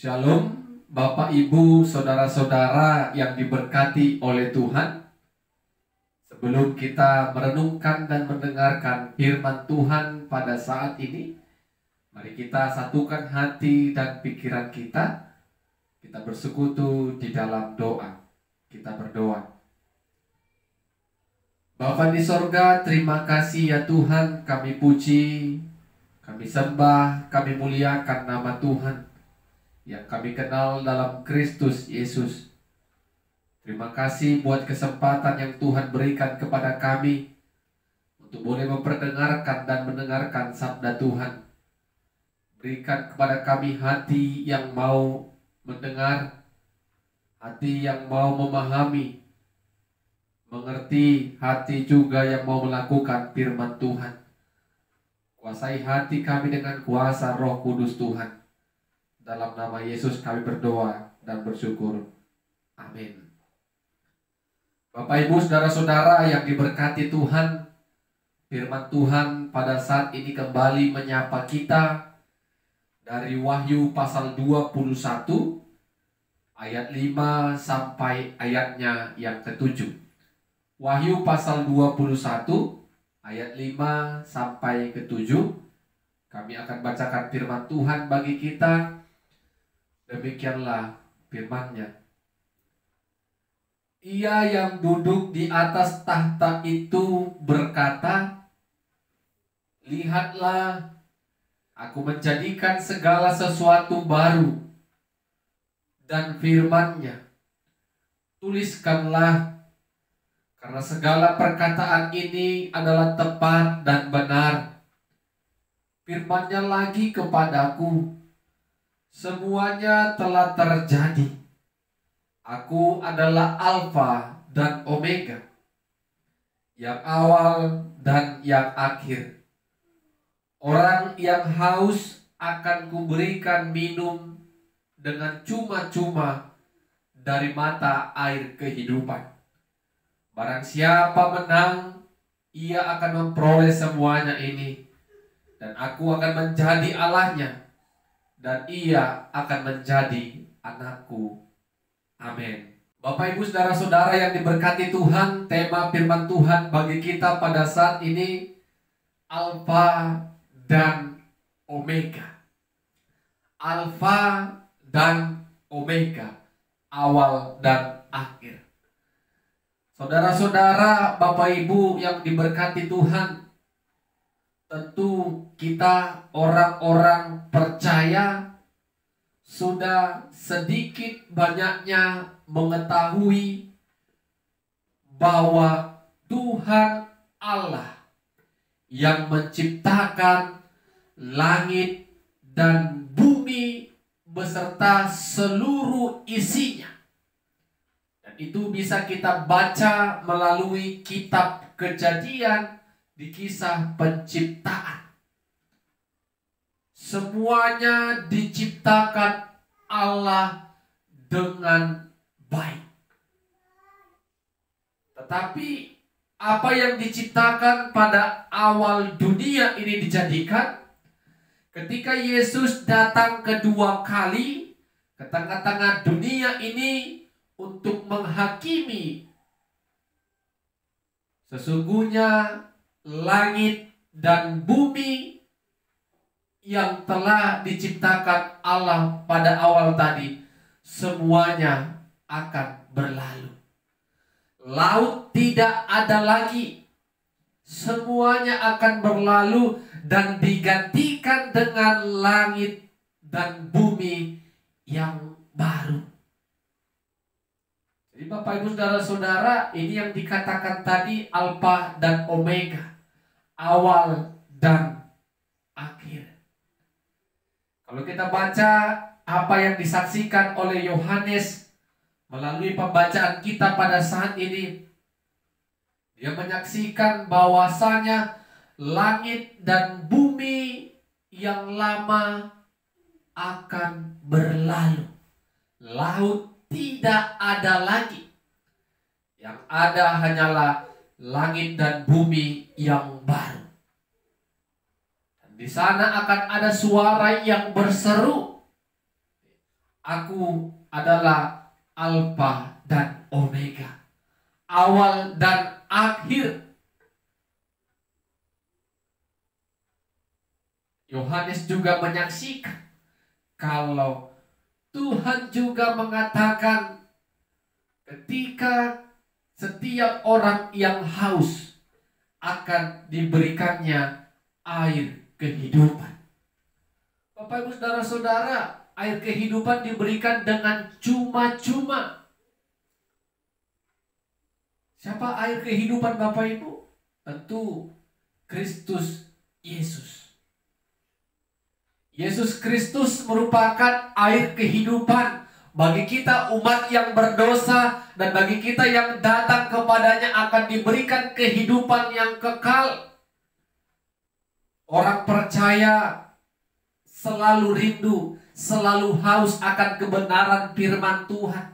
Shalom, Bapak, Ibu, Saudara-saudara yang diberkati oleh Tuhan. Sebelum kita merenungkan dan mendengarkan firman Tuhan pada saat ini, mari kita satukan hati dan pikiran kita. Kita bersekutu di dalam doa. Kita berdoa. Bapa di sorga, terima kasih ya Tuhan, kami puji, kami sembah, kami muliakan nama Tuhan yang kami kenal dalam Kristus Yesus. Terima kasih buat kesempatan yang Tuhan berikan kepada kami untuk boleh memperdengarkan dan mendengarkan sabda Tuhan. Berikan kepada kami hati yang mau mendengar, hati yang mau memahami, mengerti, hati juga yang mau melakukan firman Tuhan. Kuasai hati kami dengan kuasa Roh Kudus Tuhan. Dalam nama Yesus kami berdoa dan bersyukur. Amin. Bapak, Ibu, saudara-saudara yang diberkati Tuhan, firman Tuhan pada saat ini kembali menyapa kita dari Wahyu pasal 21 ayat 5 sampai ayatnya yang ke-7. Wahyu pasal 21 ayat 5 sampai ke-7. Kami akan bacakan firman Tuhan bagi kita. Demikianlah firman-Nya. Ia yang duduk di atas tahta itu berkata, "Lihatlah, aku menjadikan segala sesuatu baru." Dan firman-Nya, "Tuliskanlah, karena segala perkataan ini adalah tepat dan benar." Firman-Nya lagi kepadaku, "Semuanya telah terjadi. Aku adalah Alfa dan Omega, yang awal dan yang akhir. Orang yang haus akan kuberikan minum dengan cuma-cuma dari mata air kehidupan. Barang siapa menang, ia akan memperoleh semuanya ini, dan aku akan menjadi Allahnya, dan ia akan menjadi anakku." Amin. Bapak, Ibu, saudara-saudara yang diberkati Tuhan, tema firman Tuhan bagi kita pada saat ini Alfa dan Omega. Alfa dan Omega, awal dan akhir. Saudara-saudara, Bapak, Ibu yang diberkati Tuhan, tentu kita orang-orang percaya sudah sedikit banyaknya mengetahui bahwa Tuhan Allah yang menciptakan langit dan bumi beserta seluruh isinya. Dan itu bisa kita baca melalui kitab Kejadian di kisah penciptaan. Semuanya diciptakan Allah dengan baik. Tetapi apa yang diciptakan pada awal dunia ini dijadikan, ketika Yesus datang kedua kali ke tengah-tengah dunia ini untuk menghakimi, sesungguhnya langit dan bumi yang telah diciptakan Allah pada awal tadi, semuanya akan berlalu. Laut tidak ada lagi. Semuanya akan berlalu dan digantikan dengan langit dan bumi yang baru. Jadi Bapak, Ibu, saudara-saudara, ini yang dikatakan tadi Alfa dan Omega, awal dan akhir. Kalau kita baca apa yang disaksikan oleh Yohanes melalui pembacaan kita pada saat ini, dia menyaksikan bahwasanya langit dan bumi yang lama akan berlalu. Laut tidak ada lagi. Yang ada hanyalah langit dan bumi yang baru. Di sana akan ada suara yang berseru. Aku adalah Alfa dan Omega, awal dan akhir. Yohanes juga menyaksikan kalau Tuhan juga mengatakan ketika setiap orang yang haus akan diberikannya air kehidupan. Bapak Ibu Saudara-saudara, air kehidupan diberikan dengan cuma-cuma. Siapa air kehidupan Bapak Ibu? Tentu Kristus Yesus. Yesus Kristus merupakan air kehidupan bagi kita umat yang berdosa, dan bagi kita yang datang kepadanya akan diberikan kehidupan yang kekal. Orang percaya selalu rindu, selalu haus akan kebenaran firman Tuhan.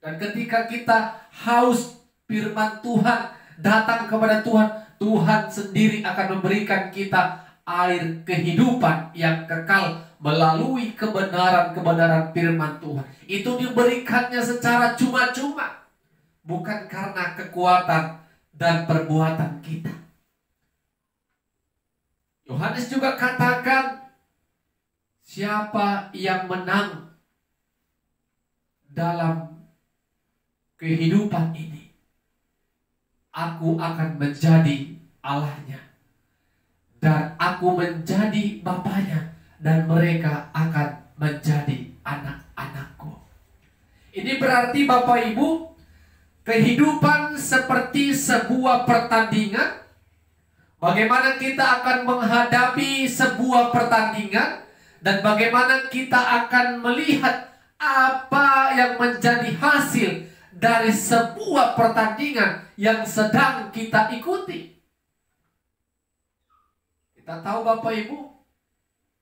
Dan ketika kita haus firman Tuhan, datang kepada Tuhan, Tuhan sendiri akan memberikan kita air kehidupan yang kekal melalui kebenaran-kebenaran firman Tuhan. Itu diberikannya secara cuma-cuma, bukan karena kekuatan dan perbuatan kita. Yohanes juga katakan, siapa yang menang dalam kehidupan ini, aku akan menjadi Allahnya, dan aku menjadi Bapaknya, dan mereka akan menjadi anak-anakku. Ini berarti Bapak Ibu, kehidupan seperti sebuah pertandingan. Bagaimana kita akan menghadapi sebuah pertandingan, dan bagaimana kita akan melihat apa yang menjadi hasil dari sebuah pertandingan yang sedang kita ikuti. Kita tahu Bapak Ibu,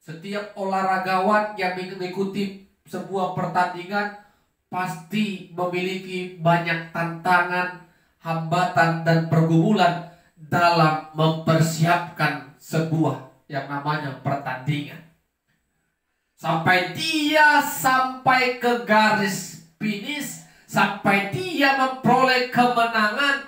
setiap olahragawan yang mengikuti sebuah pertandingan pasti memiliki banyak tantangan, hambatan, dan pergumulan dalam mempersiapkan sebuah yang namanya pertandingan. Sampai ke garis finish, sampai dia memperoleh kemenangan,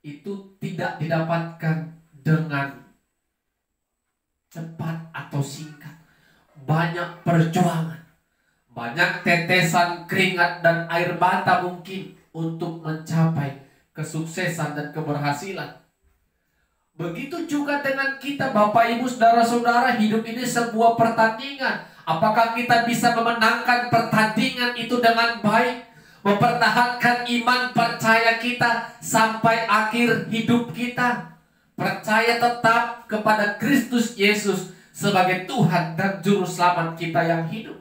itu tidak didapatkan dengan cepat atau singkat. Banyak perjuangan, banyak tetesan keringat dan air mata mungkin untuk mencapai kesuksesan dan keberhasilan. Begitu juga dengan kita Bapak Ibu Saudara-saudara, hidup ini sebuah pertandingan. Apakah kita bisa memenangkan pertandingan itu dengan baik, mempertahankan iman percaya kita sampai akhir hidup kita, percaya tetap kepada Kristus Yesus sebagai Tuhan dan Juru Selamat kita yang hidup?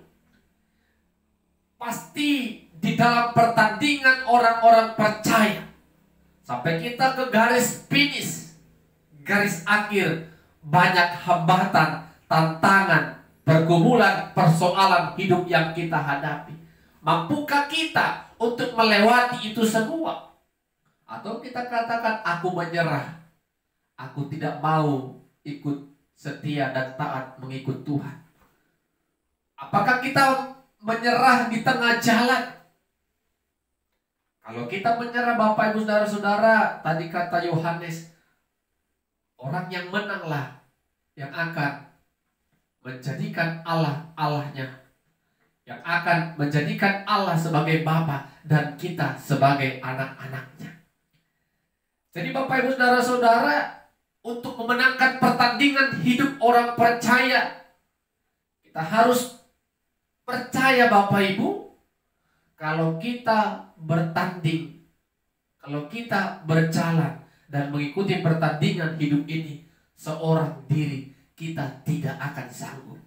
Pasti di dalam pertandingan orang-orang percaya, sampai kita ke garis finish, garis akhir, banyak hambatan, tantangan, pergumulan, persoalan hidup yang kita hadapi. Mampukah kita untuk melewati itu semua? Atau kita katakan, aku menyerah, aku tidak mau ikut setia dan taat mengikut Tuhan? Apakah kita menyerah di tengah jalan? Kalau kita menyerah Bapak Ibu Saudara-saudara, tadi kata Yohanes, orang yang menanglah yang akan menjadikan Allah Allahnya, yang akan menjadikan Allah sebagai Bapa dan kita sebagai anak-anaknya. Jadi Bapak Ibu Saudara-saudara, untuk memenangkan pertandingan hidup orang percaya, kita harus percaya Bapak Ibu, kalau kita bertanding, kalau kita berjalan dan mengikuti pertandingan hidup ini seorang diri, kita tidak akan sanggup.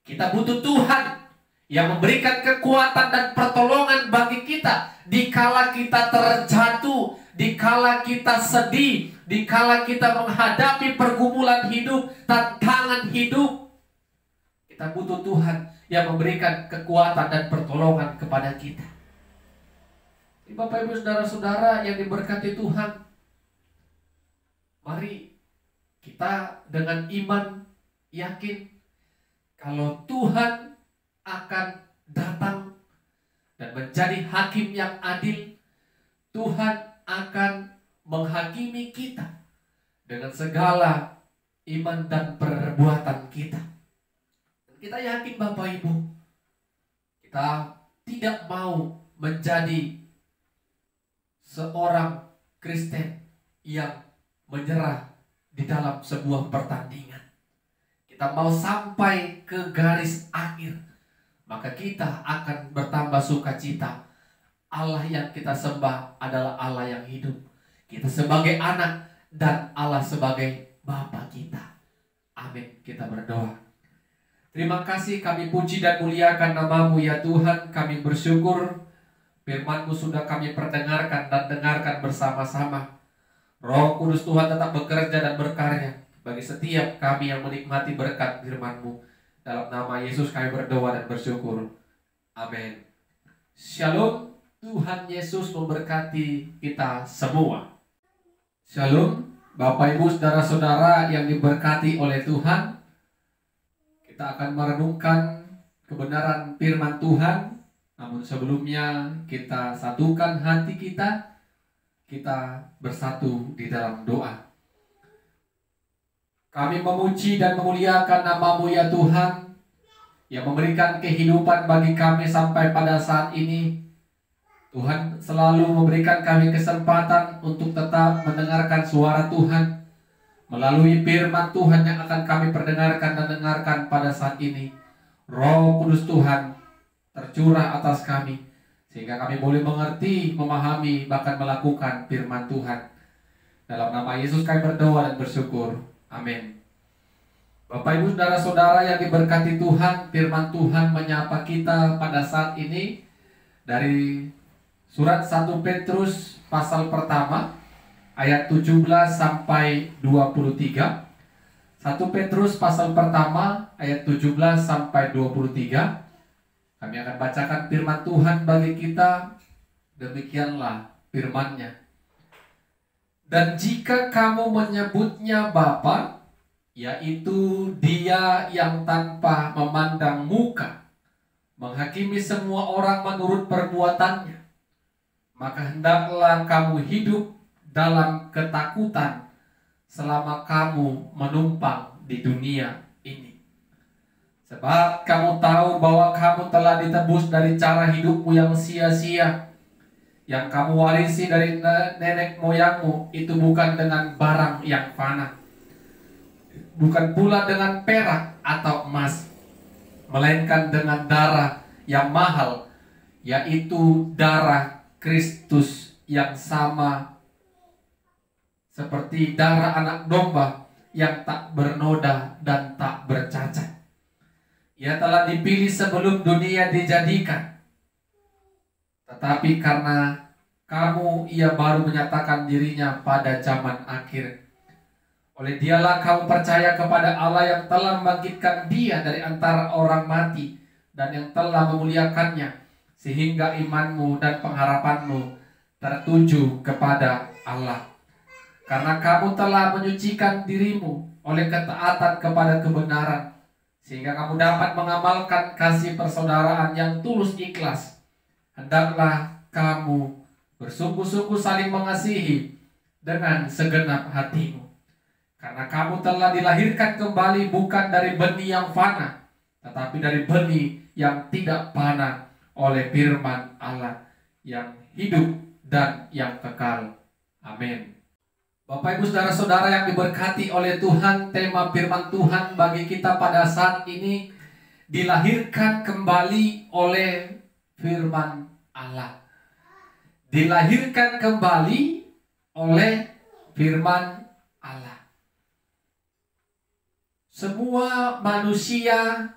Kita butuh Tuhan yang memberikan kekuatan dan pertolongan bagi kita dikala kita terjatuh, dikala kita sedih, dikala kita menghadapi pergumulan hidup, tantangan hidup. Kita butuh Tuhan yang memberikan kekuatan dan pertolongan kepada kita. Bapak Ibu Saudara-saudara yang diberkati Tuhan, mari kita dengan iman yakin kalau Tuhan akan datang dan menjadi hakim yang adil, Tuhan akan menghakimi kita dengan segala iman dan perbuatan kita. Kita yakin Bapak Ibu, kita tidak mau menjadi seorang Kristen yang menyerah di dalam sebuah pertandingan. Kita mau sampai ke garis akhir, maka kita akan bertambah sukacita. Allah yang kita sembah adalah Allah yang hidup. Kita sebagai anak dan Allah sebagai Bapa kita. Amin. Kita berdoa. Terima kasih, kami puji dan muliakan nama-Mu ya Tuhan. Kami bersyukur firman-Mu sudah kami perdengarkan dan dengarkan bersama-sama. Roh Kudus Tuhan tetap bekerja dan berkarya bagi setiap kami yang menikmati berkat firman-Mu. Dalam nama Yesus kami berdoa dan bersyukur. Amin. Shalom. Tuhan Yesus memberkati kita semua. Shalom. Bapak Ibu saudara-saudara yang diberkati oleh Tuhan. Kita akan merenungkan kebenaran firman Tuhan. Namun sebelumnya kita satukan hati kita. Kita bersatu di dalam doa. Kami memuji dan memuliakan nama-Mu ya Tuhan, yang memberikan kehidupan bagi kami sampai pada saat ini. Tuhan selalu memberikan kami kesempatan untuk tetap mendengarkan suara Tuhan melalui firman Tuhan yang akan kami perdengarkan dan dengarkan pada saat ini. Roh Kudus Tuhan tercurah atas kami, sehingga kami boleh mengerti, memahami, bahkan melakukan firman Tuhan. Dalam nama Yesus kami berdoa dan bersyukur. Amin. Bapak Ibu saudara-saudara yang diberkati Tuhan, firman Tuhan menyapa kita pada saat ini dari surat 1 Petrus pasal pertama ayat 17 sampai 23. 1 Petrus pasal pertama ayat 17 sampai 23. Kami akan bacakan firman Tuhan bagi kita. Demikianlah firman-Nya. Dan jika kamu menyebutnya Bapa, yaitu Dia yang tanpa memandang muka menghakimi semua orang menurut perbuatannya, maka hendaklah kamu hidup dalam ketakutan selama kamu menumpang di dunia ini. Sebab kamu tahu bahwa kamu telah ditebus dari cara hidupmu yang sia-sia, yang kamu warisi dari nenek moyangmu. Itu bukan dengan barang yang fana, bukan pula dengan perak atau emas, melainkan dengan darah yang mahal, yaitu darah Kristus, yang sama seperti darah anak domba yang tak bernoda dan tak bercacat. Ia telah dipilih sebelum dunia dijadikan, tetapi karena kamu Ia baru menyatakan dirinya pada zaman akhir. Oleh Dialah kamu percaya kepada Allah yang telah membangkitkan Dia dari antara orang mati dan yang telah memuliakannya, sehingga imanmu dan pengharapanmu tertuju kepada Allah. Karena kamu telah menyucikan dirimu oleh ketaatan kepada kebenaran, sehingga kamu dapat mengamalkan kasih persaudaraan yang tulus ikhlas. Hendaklah kamu bersungguh-sungguh saling mengasihi dengan segenap hatimu, karena kamu telah dilahirkan kembali bukan dari benih yang fana, tetapi dari benih yang tidak fana, oleh firman Allah yang hidup dan yang kekal. Amin. Bapak Ibu saudara-saudara yang diberkati oleh Tuhan, tema firman Tuhan bagi kita pada saat ini, dilahirkan kembali oleh firman Allah. Dilahirkan kembali oleh firman Allah. Semua manusia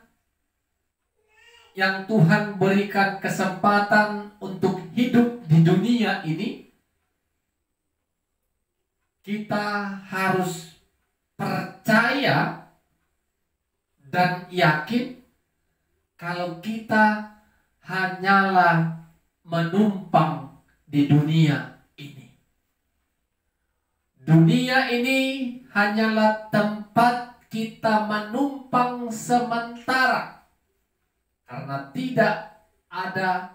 yang Tuhan berikan kesempatan untuk hidup di dunia ini, kita harus percaya dan yakin kalau kita hanyalah menumpang di dunia ini. Dunia ini hanyalah tempat kita menumpang sementara, karena tidak ada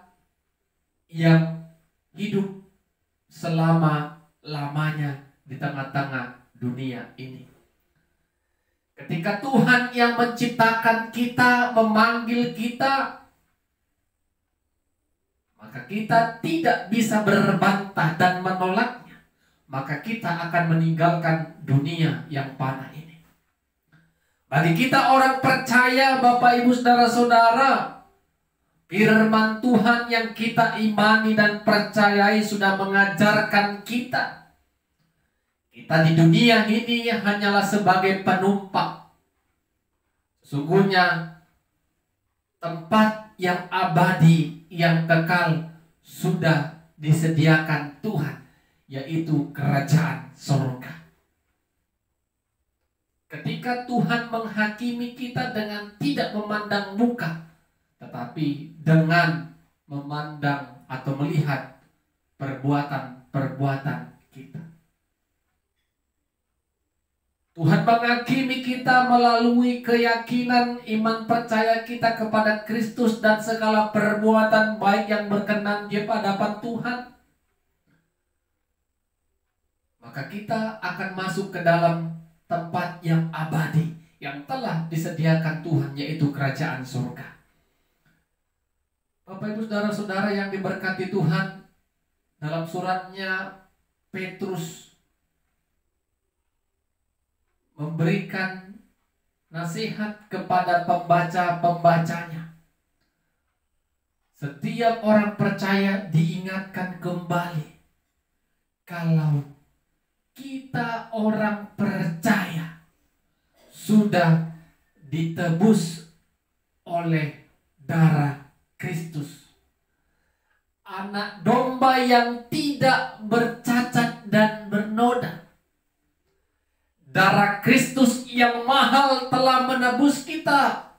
yang hidup selama-lamanya di tengah-tengah dunia ini. Ketika Tuhan yang menciptakan kita memanggil kita, maka kita tidak bisa berbantah dan menolaknya. Maka kita akan meninggalkan dunia yang fana ini. Bagi kita orang percaya, Bapak Ibu Saudara-saudara, firman Tuhan yang kita imani dan percayai sudah mengajarkan kita di dunia ini hanyalah sebagai penumpang. Sesungguhnya tempat yang abadi, yang kekal sudah disediakan Tuhan, yaitu kerajaan surga. Ketika Tuhan menghakimi kita dengan tidak memandang muka, tetapi dengan memandang atau melihat perbuatan-perbuatan kita. Tuhan menghakimi kita melalui keyakinan iman percaya kita kepada Kristus dan segala perbuatan baik yang berkenan di hadapan Tuhan. Maka kita akan masuk ke dalam tempat yang abadi yang telah disediakan Tuhan, yaitu kerajaan surga. Bapak Ibu Saudara-saudara yang diberkati Tuhan, dalam suratnya Petrus memberikan nasihat kepada pembaca-pembacanya. Setiap orang percaya diingatkan kembali, kalau kita orang percaya sudah ditebus oleh darah Kristus, anak domba yang tidak bercacat dan bernoda. Darah Kristus yang mahal telah menebus kita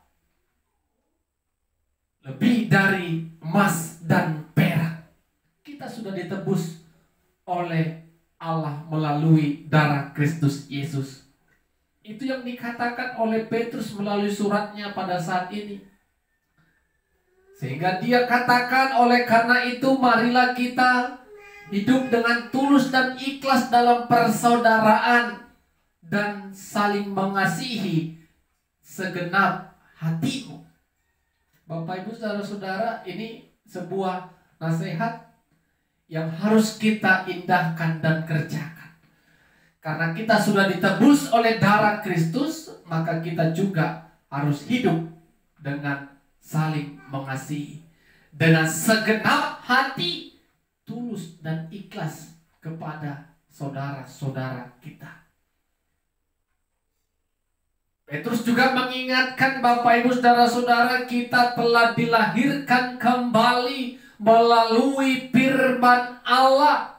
lebih dari emas dan perak. Kita sudah ditebus oleh Allah melalui darah Kristus Yesus. Itu yang dikatakan oleh Petrus melalui suratnya pada saat ini. Sehingga dia katakan, oleh karena itu marilah kita hidup dengan tulus dan ikhlas dalam persaudaraan dan saling mengasihi segenap hatimu. Bapak Ibu Saudara-saudara, ini sebuah nasihat yang harus kita indahkan dan kerjakan. Karena kita sudah ditebus oleh darah Kristus, maka kita juga harus hidup dengan saling mengasihi, dengan segenap hati, tulus dan ikhlas kepada saudara-saudara kita. Petrus juga mengingatkan Bapak Ibu Saudara-saudara, kita telah dilahirkan kembali melalui firman Allah,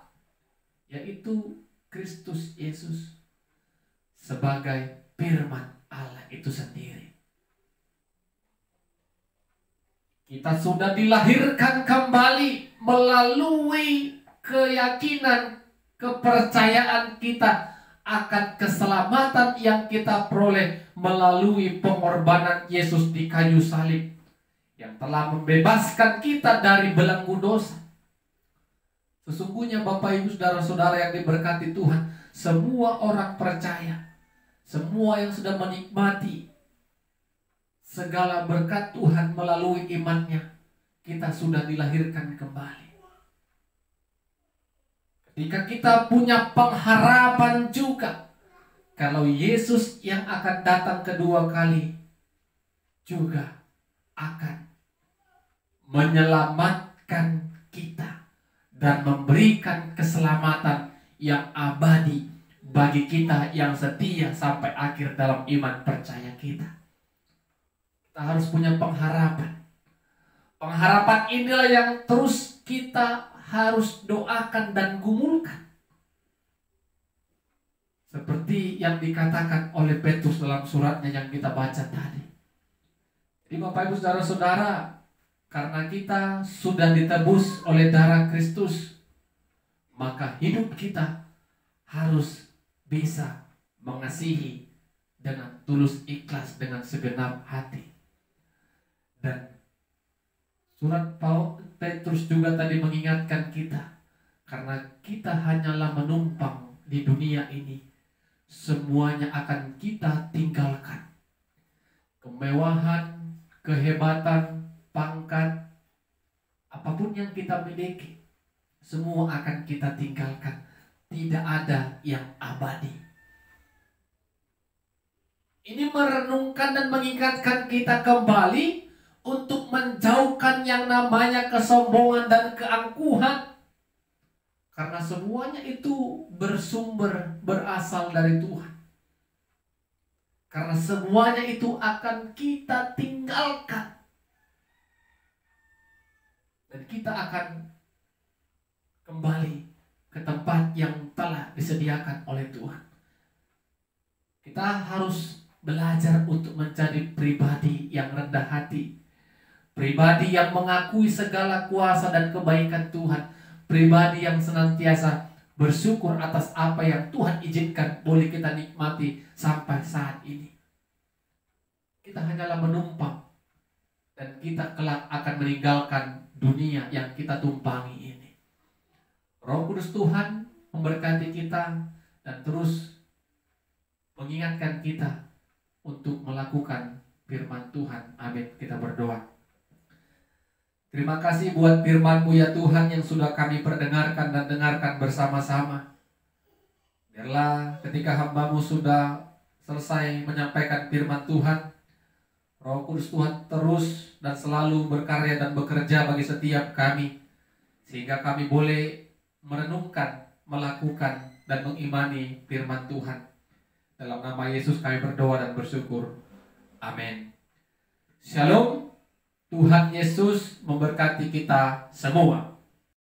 yaitu Kristus Yesus sebagai firman Allah itu sendiri. Kita sudah dilahirkan kembali melalui keyakinan, kepercayaan kita akan keselamatan yang kita peroleh melalui pengorbanan Yesus di kayu salib, yang telah membebaskan kita dari belenggu dosa. Sesungguhnya Bapak Ibu Saudara-saudara yang diberkati Tuhan, semua orang percaya, semua yang sudah menikmati segala berkat Tuhan melalui imannya, kita sudah dilahirkan kembali. Ketika kita punya pengharapan juga, kalau Yesus yang akan datang kedua kali juga akan menyelamatkan kita dan memberikan keselamatan yang abadi bagi kita yang setia sampai akhir dalam iman percaya kita. Kita harus punya pengharapan. Pengharapan inilah yang terus kita harus doakan dan gumulkan. Seperti yang dikatakan oleh Petrus dalam suratnya yang kita baca tadi. Jadi Bapak Ibu Saudara-saudara, karena kita sudah ditebus oleh darah Kristus, maka hidup kita harus bisa mengasihi dengan tulus ikhlas, dengan segenap hati. Dan Surat Petrus juga tadi mengingatkan kita, karena kita hanyalah menumpang di dunia ini, semuanya akan kita tinggalkan. Kemewahan, kehebatan, pangkat, apapun yang kita miliki, semua akan kita tinggalkan. Tidak ada yang abadi. Ini merenungkan dan mengingatkan kita kembali untuk menjauhkan yang namanya kesombongan dan keangkuhan. Karena semuanya itu berasal dari Tuhan. Karena semuanya itu akan kita tinggalkan. Dan kita akan kembali ke tempat yang telah disediakan oleh Tuhan. Kita harus belajar untuk menjadi pribadi yang rendah hati. Pribadi yang mengakui segala kuasa dan kebaikan Tuhan. Pribadi yang senantiasa bersyukur atas apa yang Tuhan izinkan boleh kita nikmati sampai saat ini. Kita hanyalah menumpang, dan kita kelak akan meninggalkan dunia yang kita tumpangi ini. Roh Kudus Tuhan memberkati kita dan terus mengingatkan kita untuk melakukan firman Tuhan. Amin. Kita berdoa. Terima kasih buat firman-Mu ya Tuhan yang sudah kami perdengarkan dan dengarkan bersama-sama. Biarlah ketika hamba-Mu sudah selesai menyampaikan firman Tuhan, Roh Kudus Tuhan terus dan selalu berkarya dan bekerja bagi setiap kami, sehingga kami boleh merenungkan, melakukan, dan mengimani firman Tuhan. Dalam nama Yesus kami berdoa dan bersyukur. Amin. Shalom. Tuhan Yesus memberkati kita semua.